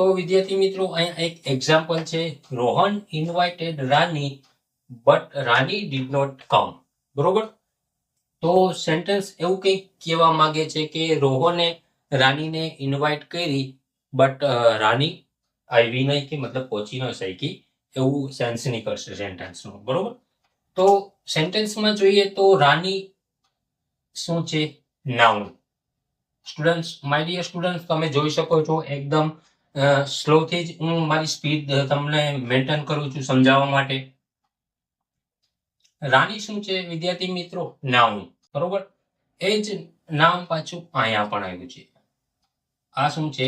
તો વિદ્યાર્થી મિત્રો અહીંયા એક એક્ઝામ્પલ છે, Rohan invited Rani but Rani did not come. બરોબર. તો સેન્ટેન્સ એવું કંઈક કહેવા માંગે છે કે રોહને રાનીને ઇન્વાઇટ કરી બટ રાની આવી નહીં, કે મતલબ પહોંચી ન શકી, એવું સેન્સ નીકળશે સેન્ટેન્સનું. બરોબર. તો સેન્ટેન્સમાં જોઈએ તો રાની શું છે? Noun. Students, my dear students, તમે જોઈ શકો છો એકદમ સ્લોથી જ હું મારી સ્પીડ તમને મેન્ટેન કરું છું સમજાવવા માટે. રાની શું છે વિદ્યાર્થી મિત્રો? નાઉન. બરોબર. એ જ નામ પાછું અહીંયા પણ આવ્યું છે. આ શું છે?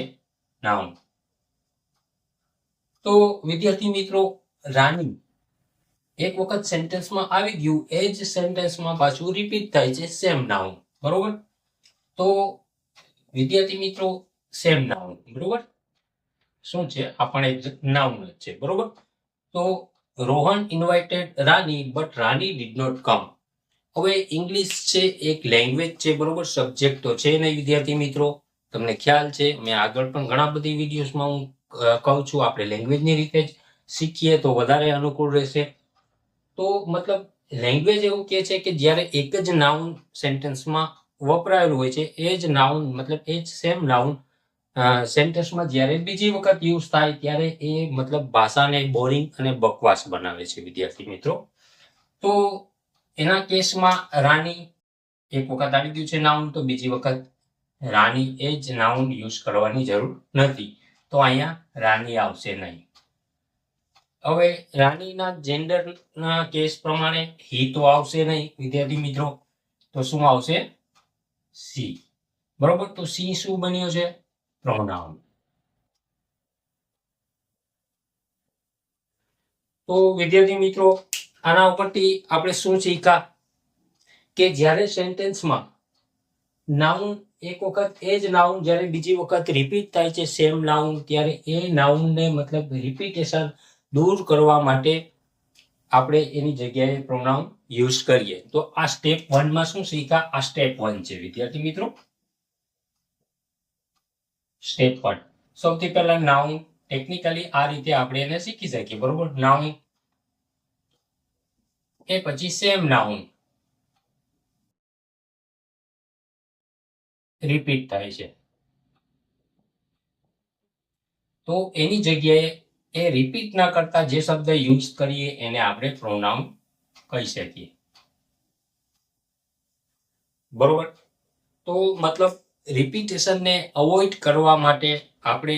નાઉન. તો વિદ્યાર્થી મિત્રો, રાની એક વખત સેન્ટેન્સમાં આવી ગયું, એ જ સેન્ટેન્સમાં પાછું રિપીટ થાય છે, સેમ નાઉન. બરોબર. તો વિદ્યાર્થી મિત્રો, સેમ નાઉન. બરોબર. શું છે? આ પણ એક નાઉન જ છે. બરોબર. તો Rohan invited Rani but Rani did not come. હવે ઇંગ્લિશ છે, એક લેંગ્વેજ છે. બરોબર. સબ્જેક્ટ તો છે નહીં વિદ્યાર્થી મિત્રો, તમને ખ્યાલ છે. મેં આગળ પણ ઘણા બધી વિડીયોઝમાં હું કહું છું આપણે લેંગ્વેજની રીતે જ શીખીએ તો વધારે અનુકૂળ રહેશે. તો મતલબ લેંગ્વેજ એવું કહે છે કે જ્યારે એક જ નાઉન સેન્ટેન્સમાં વપરાયેલું હોય છે, એ જ નાઉન મતલબ એ જ સેમ નાઉન સેન્ટેન્સમાં જ્યારે બીજી વખત યુઝ થાય ત્યારે એ મતલબ ભાષાને બોરિંગ અને બકવાસ બનાવે છે વિદ્યાર્થી મિત્રો. તો એના કેસમાં રાની એક વખત આવી ગયું છે નાઉન, તો બીજી વખત રાની એ જ નાઉન યુઝ કરવાની જરૂર નથી. તો અહીંયા રાની આવશે નહીં. હવે રાનીના જેન્ડરના કેસ પ્રમાણે હી તો આવશે નહીં વિદ્યાર્થી મિત્રો. તો શું આવશે? સી. બરોબર. તો સી શું બન્યો છે? પ્રોનાઉન. તો વિદ્યાર્થી મિત્રો, આના ઉપરથી આપણે શું શીખ્યા કે જ્યારે સેન્ટેન્સમાં નાઉન એક વખત એ જ નાઉન જ્યારે બીજી વખત રિપીટ થાય છે સેમ નાઉન, ત્યારે એ નાઉનને મતલબ રિપીટેશન દૂર કરવા માટે આપણે એની જગ્યાએ પ્રોનાઉન યુઝ કરીએ. તો આ સ્ટેપ 1 માં શું શીખ્યા? આ સ્ટેપ 1 છે વિદ્યાર્થી મિત્રો. સ્ટેપ 1. સૌથી પહેલા નાઉન ટેકનિકલી આ રીતે આપણે એને શીખી શકીએ. બરોબર. નાઉન, એ પછી સેમ નાઉન રિપીટ થાય છે, તો એની જગ્યાએ એ રિપીટ ના કરતા જે શબ્દ યુઝ કરીએ એને આપણે પ્રોનાઉન કહી શકીએ. બરોબર. તો મતલબ રિપીટેશનને અવોઇડ કરવા માટે આપણે